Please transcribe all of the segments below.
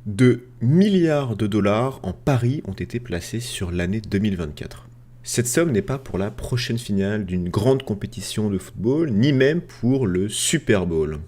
De milliards de dollars en paris ont été placés sur l'année 2024. Cette somme n'est pas pour la prochaine finale d'une grande compétition de football, ni même pour le Super Bowl.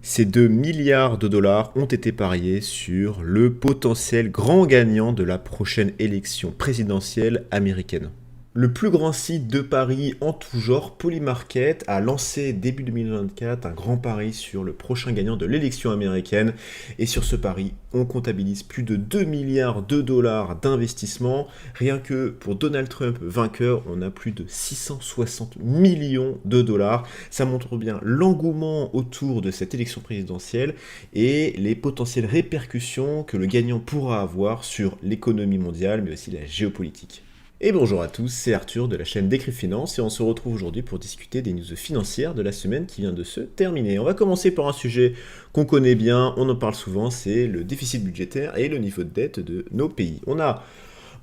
Ces 2 milliards de dollars ont été pariés sur le potentiel grand gagnant de la prochaine élection présidentielle américaine. Le plus grand site de paris en tout genre, Polymarket, a lancé début 2024 un grand pari sur le prochain gagnant de l'élection américaine. Et sur ce pari, on comptabilise plus de 2 milliards de dollars d'investissement. Rien que pour Donald Trump vainqueur, on a plus de 660 millions de dollars. Ça montre bien l'engouement autour de cette élection présidentielle et les potentielles répercussions que le gagnant pourra avoir sur l'économie mondiale, mais aussi la géopolitique. Et bonjour à tous, c'est Arthur de la chaîne Décrypte Finance et on se retrouve aujourd'hui pour discuter des news financières de la semaine qui vient de se terminer. On va commencer par un sujet qu'on connaît bien, on en parle souvent, c'est le déficit budgétaire et le niveau de dette de nos pays. On a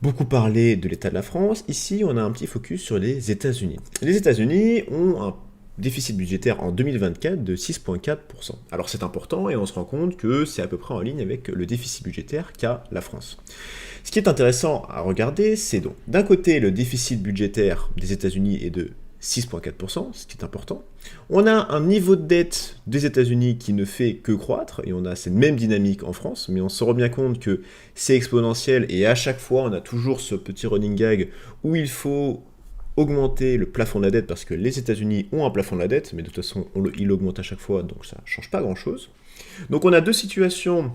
beaucoup parlé de l'état de la France, ici on a un petit focus sur les États-Unis. Les États-Unis ont un déficit budgétaire en 2024 de 6,4%. Alors c'est important et on se rend compte que c'est à peu près en ligne avec le déficit budgétaire qu'a la France. Ce qui est intéressant à regarder, c'est donc d'un côté le déficit budgétaire des États-Unis est de 6,4%, ce qui est important. On a un niveau de dette des États-Unis qui ne fait que croître, et on a cette même dynamique en France, mais on se rend bien compte que c'est exponentiel, et à chaque fois on a toujours ce petit running gag où il faut augmenter le plafond de la dette, parce que les États-Unis ont un plafond de la dette, mais de toute façon il augmente à chaque fois, donc ça ne change pas grand-chose. Donc on a deux situations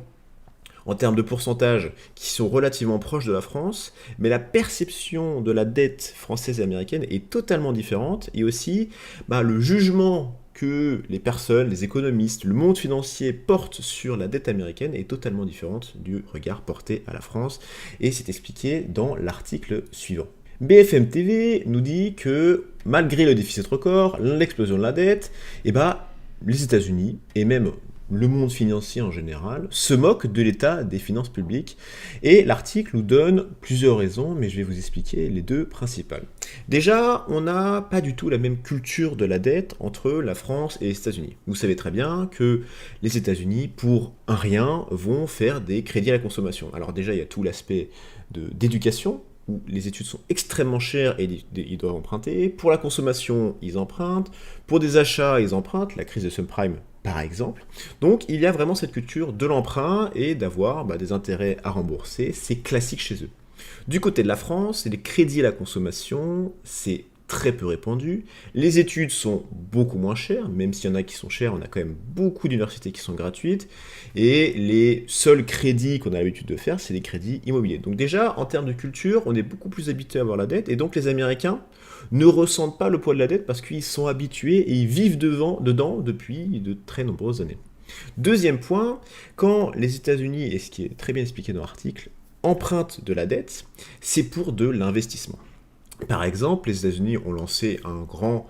en termes de pourcentage qui sont relativement proches de la France, mais la perception de la dette française et américaine est totalement différente, et aussi le jugement que les personnes, les économistes, le monde financier portent sur la dette américaine est totalement différente du regard porté à la France, et c'est expliqué dans l'article suivant. BFM TV nous dit que malgré le déficit record, l'explosion de la dette, les États-Unis, et même le monde financier en général, se moque de l'état des finances publiques. Et l'article nous donne plusieurs raisons, mais je vais vous expliquer les deux principales. Déjà, on n'a pas du tout la même culture de la dette entre la France et les États-Unis. Vous savez très bien que les États-Unis, pour un rien, vont faire des crédits à la consommation. Alors déjà, il y a tout l'aspect d'éducation, où les études sont extrêmement chères et ils doivent emprunter. Pour la consommation, ils empruntent. Pour des achats, ils empruntent. La crise de subprime, par exemple. Donc, il y a vraiment cette culture de l'emprunt et d'avoir des intérêts à rembourser. C'est classique chez eux. Du côté de la France, les crédits à la consommation, c'est très peu répandu. Les études sont beaucoup moins chères, même s'il y en a qui sont chères, on a quand même beaucoup d'universités qui sont gratuites, et les seuls crédits qu'on a l'habitude de faire, c'est les crédits immobiliers. Donc déjà, en termes de culture, on est beaucoup plus habitué à avoir la dette, et donc les Américains ne ressentent pas le poids de la dette parce qu'ils sont habitués et ils vivent dedans depuis de très nombreuses années. Deuxième point, quand les États-Unis, et ce qui est très bien expliqué dans l'article, empruntent de la dette, c'est pour de l'investissement. Par exemple, les États-Unis ont lancé un grand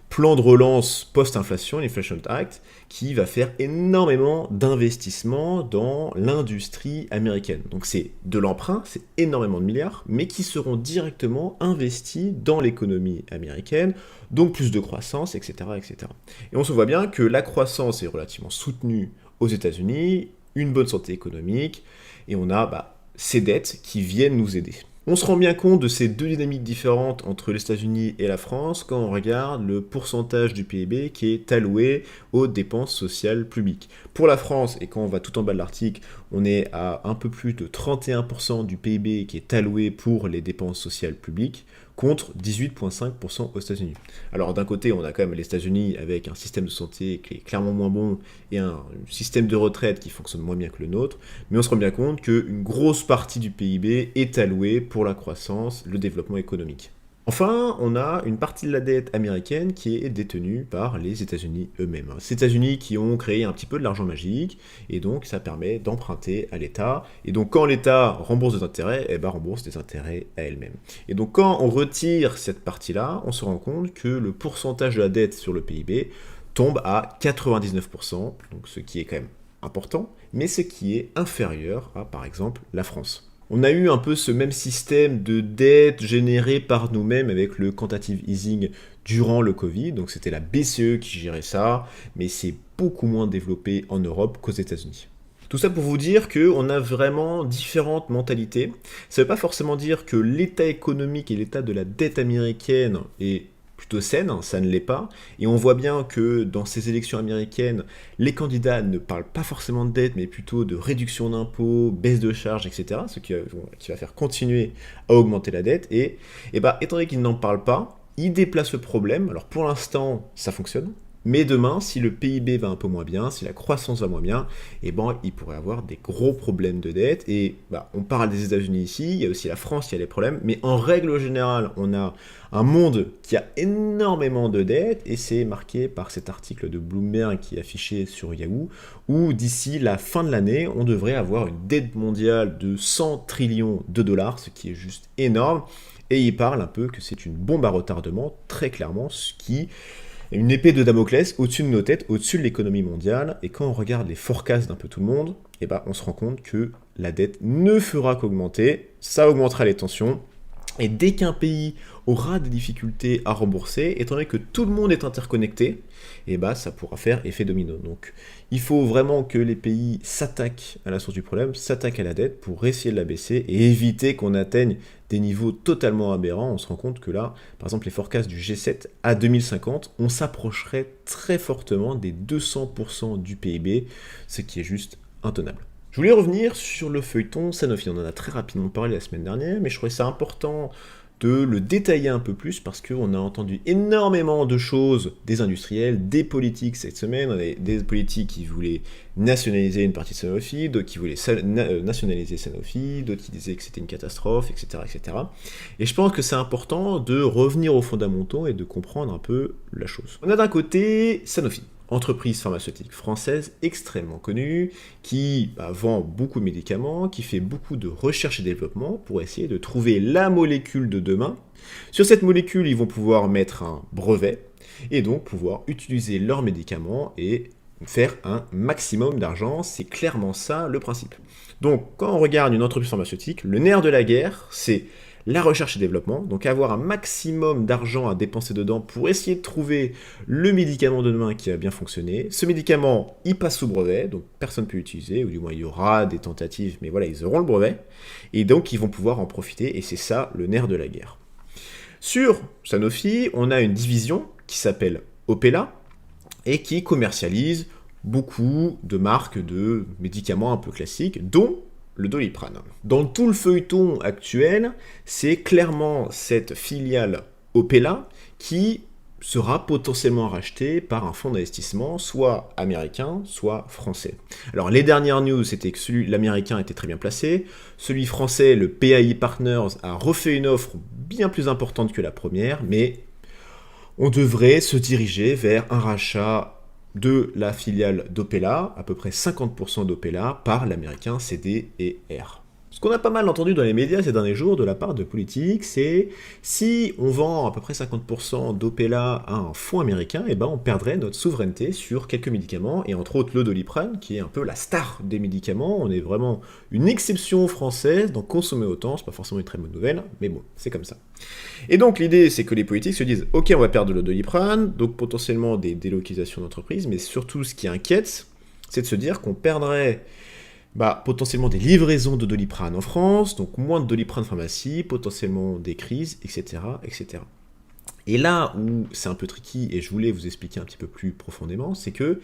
plan de relance post-inflation, l'Inflation Act, qui va faire énormément d'investissements dans l'industrie américaine. Donc c'est de l'emprunt, c'est énormément de milliards, mais qui seront directement investis dans l'économie américaine, donc plus de croissance, etc., etc. Et on se voit bien que la croissance est relativement soutenue aux États-Unis, une bonne santé économique, et on a ces dettes qui viennent nous aider. On se rend bien compte de ces deux dynamiques différentes entre les États-Unis et la France quand on regarde le pourcentage du PIB qui est alloué aux dépenses sociales publiques. Pour la France, et quand on va tout en bas de l'article, on est à un peu plus de 31% du PIB qui est alloué pour les dépenses sociales publiques, contre 18,5% aux États-Unis. Alors d'un côté, on a quand même les États-Unis avec un système de santé qui est clairement moins bon et un système de retraite qui fonctionne moins bien que le nôtre, mais on se rend bien compte qu'une grosse partie du PIB est allouée pour la croissance, le développement économique. Enfin, on a une partie de la dette américaine qui est détenue par les États-Unis eux-mêmes. Ces États-Unis qui ont créé un petit peu de l'argent magique, et donc ça permet d'emprunter à l'État. Et donc quand l'État rembourse des intérêts, rembourse des intérêts à elle-même. Et donc quand on retire cette partie-là, on se rend compte que le pourcentage de la dette sur le PIB tombe à 99%, donc ce qui est quand même important, mais ce qui est inférieur à, par exemple, la France. On a eu un peu ce même système de dette généré par nous-mêmes avec le quantitative easing durant le Covid, donc c'était la BCE qui gérait ça, mais c'est beaucoup moins développé en Europe qu'aux États-Unis. Tout ça pour vous dire qu'on a vraiment différentes mentalités. Ça ne veut pas forcément dire que l'état économique et l'état de la dette américaine est plutôt saine, ça ne l'est pas. Et on voit bien que dans ces élections américaines, les candidats ne parlent pas forcément de dette, mais plutôt de réduction d'impôts, baisse de charges, etc. Ce qui va faire continuer à augmenter la dette. Et bah, étant donné qu'ils n'en parlent pas, ils déplacent le problème. Alors pour l'instant, ça fonctionne. Mais demain, si le PIB va un peu moins bien, si la croissance va moins bien, eh ben, il pourrait y avoir des gros problèmes de dette. Et bah, on parle des États-Unis ici, il y a aussi la France qui a des problèmes, mais en règle générale, on a un monde qui a énormément de dettes, et c'est marqué par cet article de Bloomberg qui est affiché sur Yahoo, où d'ici la fin de l'année, on devrait avoir une dette mondiale de 100 trillions de dollars, ce qui est juste énorme. Et il parle un peu que c'est une bombe à retardement, très clairement, ce qui une épée de Damoclès au-dessus de nos têtes, au-dessus de l'économie mondiale, et quand on regarde les forecasts d'un peu tout le monde, eh ben, on se rend compte que la dette ne fera qu'augmenter, ça augmentera les tensions, et dès qu'un pays aura des difficultés à rembourser, étant donné que tout le monde est interconnecté, eh ben, ça pourra faire effet domino. Donc il faut vraiment que les pays s'attaquent à la source du problème, s'attaquent à la dette pour essayer de la baisser et éviter qu'on atteigne des niveaux totalement aberrants. On se rend compte que là, par exemple, les forecasts du G7 à 2050, on s'approcherait très fortement des 200% du PIB, ce qui est juste intenable. Je voulais revenir sur le feuilleton Sanofi. On en a très rapidement parlé la semaine dernière, mais je trouvais ça important de le détailler un peu plus parce qu'on a entendu énormément de choses des industriels, des politiques cette semaine. On avait des politiques qui voulaient nationaliser une partie de Sanofi, d'autres qui voulaient nationaliser Sanofi, d'autres qui disaient que c'était une catastrophe, etc., etc. Et je pense que c'est important de revenir aux fondamentaux et de comprendre un peu la chose. On a d'un côté Sanofi, entreprise pharmaceutique française extrêmement connue, qui vend beaucoup de médicaments, qui fait beaucoup de recherche et développement pour essayer de trouver la molécule de demain. Sur cette molécule, ils vont pouvoir mettre un brevet, et donc pouvoir utiliser leurs médicaments et faire un maximum d'argent. C'est clairement ça le principe. Donc quand on regarde une entreprise pharmaceutique, le nerf de la guerre, c'est la recherche et développement, donc avoir un maximum d'argent à dépenser dedans pour essayer de trouver le médicament de demain qui va bien fonctionner. Ce médicament, il passe sous brevet, donc personne ne peut l'utiliser, ou du moins il y aura des tentatives, mais voilà, ils auront le brevet, et donc ils vont pouvoir en profiter, et c'est ça le nerf de la guerre. Sur Sanofi, on a une division qui s'appelle Opella, et qui commercialise beaucoup de marques de médicaments un peu classiques, dont le Doliprane. Dans tout le feuilleton actuel, c'est clairement cette filiale Opella qui sera potentiellement rachetée par un fonds d'investissement, soit américain, soit français. Alors les dernières news, c'était que l'américain était très bien placé, celui français, le PAI Partners, a refait une offre bien plus importante que la première, mais on devrait se diriger vers un rachat de la filiale d'Opella, à peu près 50% d'Opella, par l'américain CDR. Ce qu'on a pas mal entendu dans les médias ces derniers jours de la part de politiques, c'est si on vend à peu près 50% d'Opella à un fonds américain, eh ben on perdrait notre souveraineté sur quelques médicaments, et entre autres le Doliprane, qui est un peu la star des médicaments. On est vraiment une exception française, donc consommer autant, c'est pas forcément une très bonne nouvelle, mais bon, c'est comme ça. Et donc l'idée, c'est que les politiques se disent, ok, on va perdre le Doliprane, donc potentiellement des délocalisations d'entreprises, mais surtout ce qui inquiète, c'est de se dire qu'on perdrait potentiellement des livraisons de Doliprane en France, donc moins de Doliprane pharmacie, potentiellement des crises, etc., etc. Et là où c'est un peu tricky, et je voulais vous expliquer un petit peu plus profondément, c'est que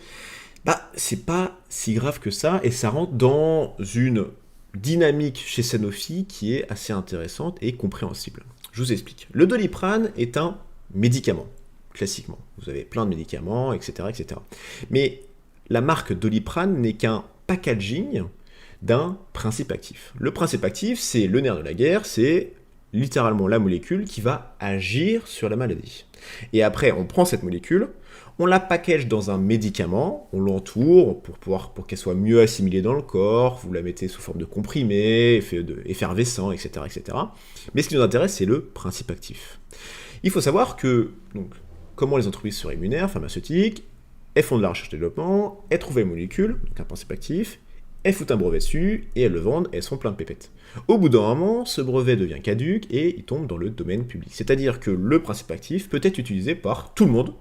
c'est pas si grave que ça, et ça rentre dans une dynamique chez Sanofi qui est assez intéressante et compréhensible. Je vous explique. Le Doliprane est un médicament, classiquement. Vous avez plein de médicaments, etc., etc. Mais la marque Doliprane n'est qu'un packaging d'un principe actif. Le principe actif, c'est le nerf de la guerre, c'est littéralement la molécule qui va agir sur la maladie. Et après, on prend cette molécule, on la package dans un médicament, on l'entoure pour qu'elle soit mieux assimilée dans le corps, vous la mettez sous forme de comprimé, effervescent, etc., etc. Mais ce qui nous intéresse, c'est le principe actif. Il faut savoir que, donc, comment les entreprises se rémunèrent, pharmaceutiques, elles font de la recherche et développement, elles trouvent une molécule, donc un principe actif, elles foutent un brevet dessus, et elles le vendent, elles sont plein de pépettes. Au bout d'un moment, ce brevet devient caduc, et il tombe dans le domaine public. C'est-à-dire que le principe actif peut être utilisé par tout le monde,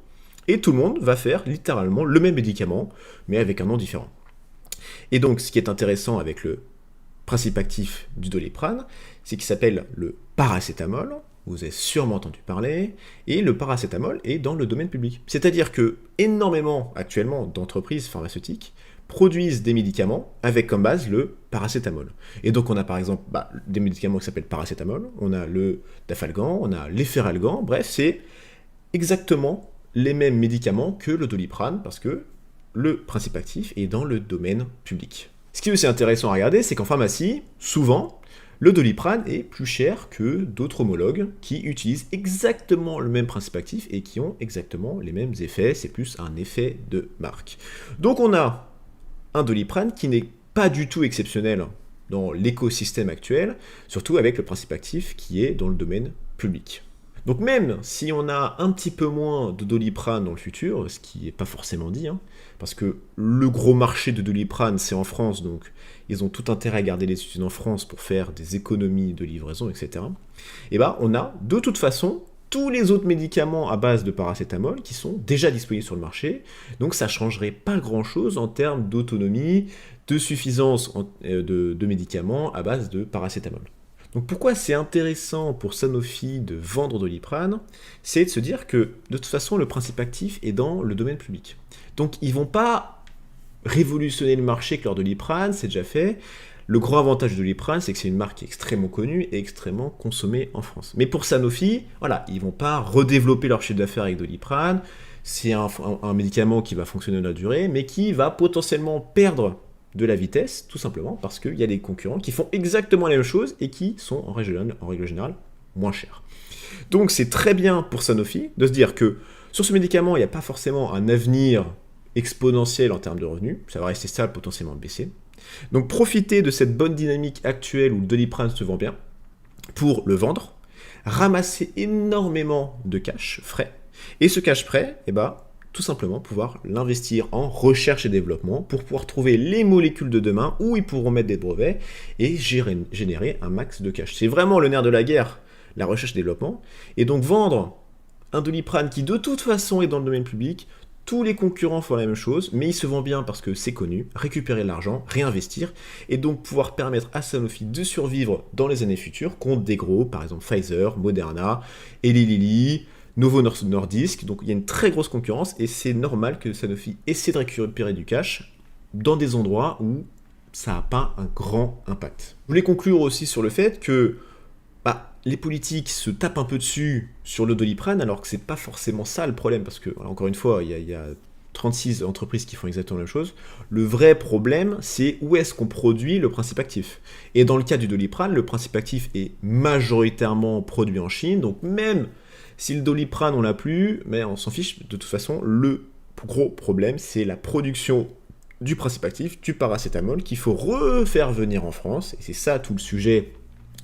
et tout le monde va faire littéralement le même médicament, mais avec un nom différent. Et donc, ce qui est intéressant avec le principe actif du Doliprane, c'est qu'il s'appelle le paracétamol. Vous avez sûrement entendu parler, et le paracétamol est dans le domaine public. C'est-à-dire que énormément, actuellement, d'entreprises pharmaceutiques produisent des médicaments avec comme base le paracétamol. Et donc on a par exemple des médicaments qui s'appellent paracétamol, on a le dafalgan, on a l'efferalgan, bref, c'est exactement les mêmes médicaments que le Doliprane, parce que le principe actif est dans le domaine public. Ce qui est aussi intéressant à regarder, c'est qu'en pharmacie, souvent, le Doliprane est plus cher que d'autres homologues qui utilisent exactement le même principe actif et qui ont exactement les mêmes effets, c'est plus un effet de marque. Donc on a un Doliprane qui n'est pas du tout exceptionnel dans l'écosystème actuel, surtout avec le principe actif qui est dans le domaine public. Donc même si on a un petit peu moins de Doliprane dans le futur, ce qui n'est pas forcément dit, parce que le gros marché de Doliprane c'est en France, donc ils ont tout intérêt à garder les études en France pour faire des économies de livraison, etc. Et on a de toute façon tous les autres médicaments à base de paracétamol qui sont déjà disponibles sur le marché, donc ça ne changerait pas grand-chose en termes d'autonomie, de suffisance de médicaments à base de paracétamol. Donc pourquoi c'est intéressant pour Sanofi de vendre Doliprane? C'est de se dire que de toute façon le principe actif est dans le domaine public. Donc ils ne vont pas révolutionner le marché que leur Doliprane, c'est déjà fait. Le grand avantage de Doliprane, c'est que c'est une marque qui est extrêmement connue et extrêmement consommée en France. Mais pour Sanofi, voilà, ils ne vont pas redévelopper leur chiffre d'affaires avec Doliprane. C'est un médicament qui va fonctionner dans la durée, mais qui va potentiellement perdre de la vitesse, tout simplement parce qu'il y a des concurrents qui font exactement la même chose et qui sont en règle générale moins chers. Donc c'est très bien pour Sanofi de se dire que sur ce médicament, il n'y a pas forcément un avenir exponentiel en termes de revenus, ça va rester stable, potentiellement baisser. Donc profitez de cette bonne dynamique actuelle où le Doliprane se vend bien pour le vendre, ramasser énormément de cash frais, et ce cash frais, tout simplement pouvoir l'investir en recherche et développement pour pouvoir trouver les molécules de demain où ils pourront mettre des brevets et générer un max de cash. C'est vraiment le nerf de la guerre, la recherche et développement, et donc vendre un Doliprane qui de toute façon est dans le domaine public. Tous les concurrents font la même chose, mais il se vend bien parce que c'est connu, récupérer l'argent, réinvestir, et donc pouvoir permettre à Sanofi de survivre dans les années futures contre des gros, par exemple Pfizer, Moderna, Eli Lilly, Novo Nordisk, donc il y a une très grosse concurrence, et c'est normal que Sanofi essaie de récupérer du cash dans des endroits où ça n'a pas un grand impact. Je voulais conclure aussi sur le fait que les politiques se tapent un peu dessus sur le Doliprane, alors que c'est pas forcément ça le problème, parce que, encore une fois, il y a 36 entreprises qui font exactement la même chose. Le vrai problème, c'est où est-ce qu'on produit le principe actif. Et dans le cas du Doliprane, le principe actif est majoritairement produit en Chine, donc même si le Doliprane on l'a plus, mais on s'en fiche, de toute façon, le gros problème, c'est la production du principe actif, du paracétamol, qu'il faut refaire venir en France, et c'est ça tout le sujet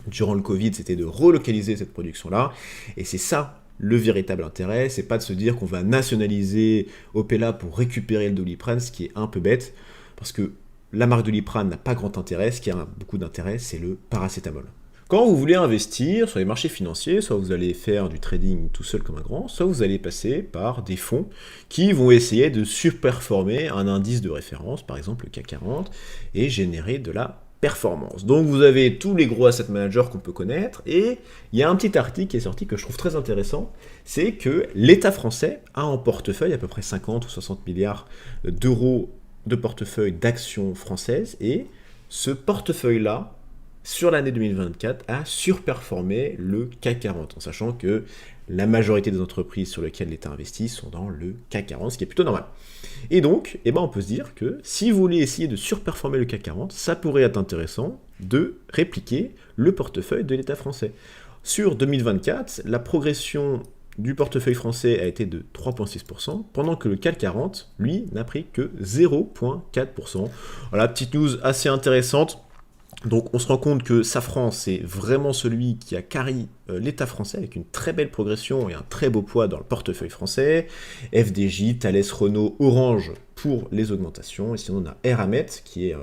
durant le Covid, c'était de relocaliser cette production-là, et c'est ça le véritable intérêt, c'est pas de se dire qu'on va nationaliser Opella pour récupérer le Doliprane, ce qui est un peu bête, parce que la marque Doliprane n'a pas grand intérêt, ce qui a beaucoup d'intérêt, c'est le paracétamol. Quand vous voulez investir sur les marchés financiers, soit vous allez faire du trading tout seul comme un grand, soit vous allez passer par des fonds qui vont essayer de surperformer un indice de référence, par exemple le CAC 40, et générer de la performance. Donc vous avez tous les gros asset managers qu'on peut connaître, et il y a un petit article qui est sorti que je trouve très intéressant, c'est que l'État français a en portefeuille à peu près 50 ou 60 milliards d'euros de portefeuille d'actions françaises, et ce portefeuille-là, sur l'année 2024, a surperformé le CAC 40, en sachant que la majorité des entreprises sur lesquelles l'État investit sont dans le CAC 40, ce qui est plutôt normal. Et donc, on peut se dire que si vous voulez essayer de surperformer le CAC 40, ça pourrait être intéressant de répliquer le portefeuille de l'État français. Sur 2024, la progression du portefeuille français a été de 3,6%, pendant que le CAC 40, lui, n'a pris que 0,4%. Voilà, petite news assez intéressante. Donc on se rend compte que Safran, c'est vraiment celui qui a carry l'État français avec une très belle progression et un très beau poids dans le portefeuille français. FDJ, Thales, Renault, Orange pour les augmentations. Et sinon on a Eramet qui est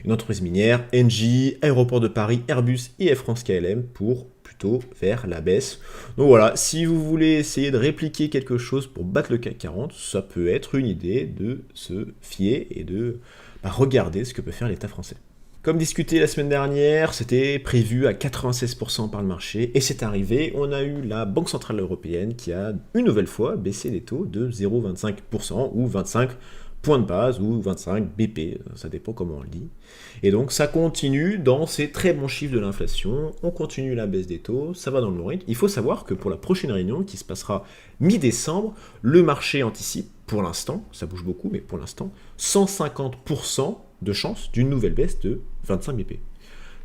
une entreprise minière, Engie, Aéroport de Paris, Airbus et Air France KLM pour plutôt vers la baisse. Donc voilà, si vous voulez essayer de répliquer quelque chose pour battre le CAC 40, ça peut être une idée de se fier et de regardez ce que peut faire l'État français. Comme discuté la semaine dernière, c'était prévu à 96% par le marché, et c'est arrivé, on a eu la Banque Centrale Européenne qui a une nouvelle fois baissé les taux de 0,25% ou 25 points de base ou 25 BP, ça dépend comment on le dit. Et donc ça continue dans ces très bons chiffres de l'inflation, on continue la baisse des taux, ça va dans le bon rythme. Il faut savoir que pour la prochaine réunion qui se passera mi-décembre, le marché anticipe, pour l'instant, ça bouge beaucoup, mais pour l'instant, 150% de chance d'une nouvelle baisse de 25 BP.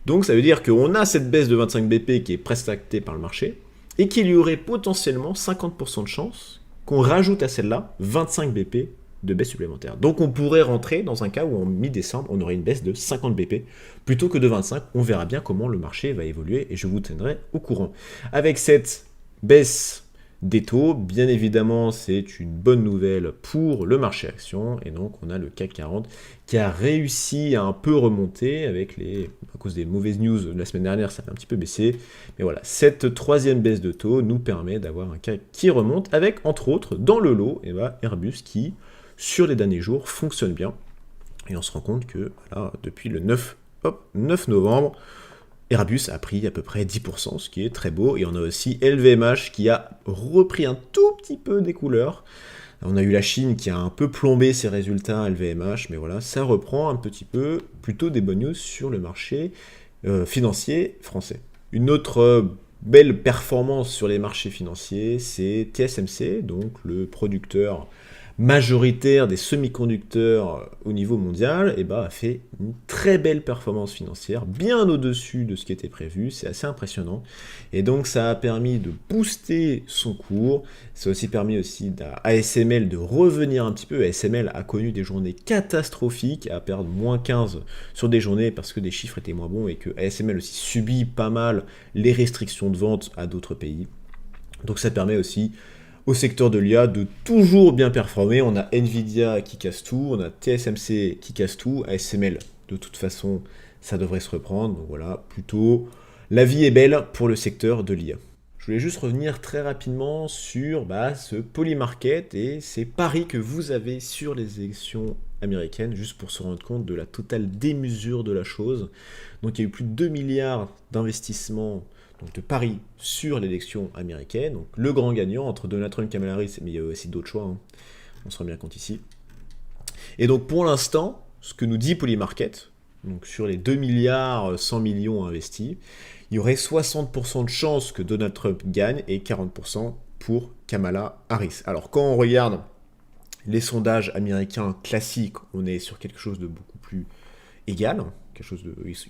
Donc ça veut dire qu'on a cette baisse de 25 BP qui est presque actée par le marché, et qu'il y aurait potentiellement 50% de chance qu'on rajoute à celle-là 25 BP de baisse supplémentaire. Donc on pourrait rentrer dans un cas où en mi-décembre, on aurait une baisse de 50 BP plutôt que de 25. On verra bien comment le marché va évoluer et je vous tiendrai au courant. Avec cette baisse des taux, bien évidemment, c'est une bonne nouvelle pour le marché action. Et donc on a le CAC 40 qui a réussi à un peu remonter à cause des mauvaises news de la semaine dernière, ça fait un petit peu baisser. Mais voilà, cette troisième baisse de taux nous permet d'avoir un CAC qui remonte avec, entre autres, dans le lot, Airbus qui, sur les derniers jours, fonctionne bien. Et on se rend compte que voilà, depuis le 9 novembre, Airbus a pris à peu près 10%, ce qui est très beau. Et on a aussi LVMH qui a repris un tout petit peu des couleurs. On a eu la Chine qui a un peu plombé ses résultats LVMH, mais voilà, ça reprend un petit peu plutôt des bonnes news sur le marché financier français. Une autre belle performance sur les marchés financiers, c'est TSMC, donc le producteur majoritaire des semi-conducteurs au niveau mondial, a fait une très belle performance financière, bien au-dessus de ce qui était prévu, c'est assez impressionnant. Et donc ça a permis de booster son cours, ça a aussi permis à ASML de revenir un petit peu. ASML a connu des journées catastrophiques, à perdre moins 15 sur des journées parce que des chiffres étaient moins bons et que ASML aussi subit pas mal les restrictions de vente à d'autres pays. Donc ça permet aussi au secteur de l'IA de toujours bien performer. On a Nvidia qui casse tout, on a TSMC qui casse tout, ASML de toute façon ça devrait se reprendre, donc voilà, plutôt la vie est belle pour le secteur de l'IA. Je voulais juste revenir très rapidement sur ce Polymarket et ces paris que vous avez sur les élections américaines, juste pour se rendre compte de la totale démesure de la chose. Donc il y a eu plus de 2 milliards d'investissements, donc de paris sur l'élection américaine. Donc le grand gagnant entre Donald Trump et Kamala Harris, mais il y a aussi d'autres choix, on se rend bien compte ici. Et donc pour l'instant, ce que nous dit Polymarket, donc sur les 2 milliards 100 millions investis, il y aurait 60% de chances que Donald Trump gagne et 40% pour Kamala Harris. Alors quand on regarde les sondages américains classiques, on est sur quelque chose de beaucoup plus égal,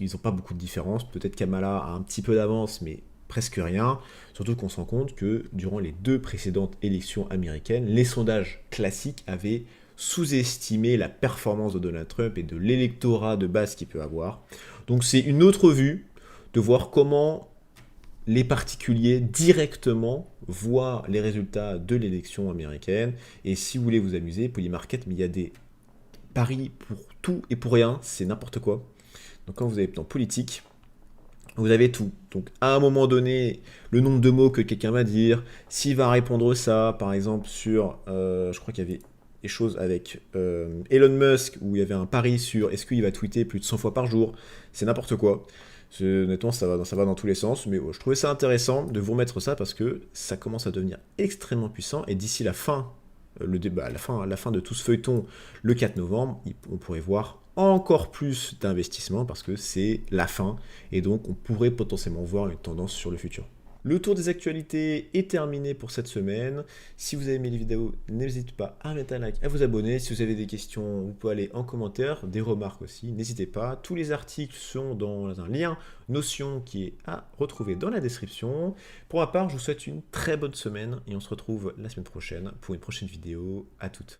ils n'ont pas beaucoup de différence. Peut-être Kamala a un petit peu d'avance, mais presque rien. Surtout qu'on se rend compte que durant les 2 précédentes élections américaines, les sondages classiques avaient sous-estimé la performance de Donald Trump et de l'électorat de base qu'il peut avoir. Donc c'est une autre vue de voir comment les particuliers directement voient les résultats de l'élection américaine. Et si vous voulez vous amuser, Polymarket, mais il y a des paris pour tout et pour rien, c'est n'importe quoi. Donc quand vous avez dans politique, vous avez tout. Donc à un moment donné, le nombre de mots que quelqu'un va dire, s'il va répondre ça, par exemple sur, je crois qu'il y avait des choses avec Elon Musk, où il y avait un pari sur est-ce qu'il va tweeter plus de 100 fois par jour, c'est n'importe quoi. Honnêtement, ça va dans tous les sens, mais je trouvais ça intéressant de vous remettre ça parce que ça commence à devenir extrêmement puissant, et d'ici la fin la fin de tout ce feuilleton, le 4 novembre, on pourrait voir encore plus d'investissements parce que c'est la fin et donc on pourrait potentiellement voir une tendance sur le futur. Le tour des actualités est terminé pour cette semaine. Si vous avez aimé les vidéos, n'hésitez pas à mettre un like, à vous abonner. Si vous avez des questions, vous pouvez aller en commentaire, des remarques aussi, n'hésitez pas. Tous les articles sont dans un lien Notion qui est à retrouver dans la description. Pour ma part, je vous souhaite une très bonne semaine et on se retrouve la semaine prochaine pour une prochaine vidéo. À toutes.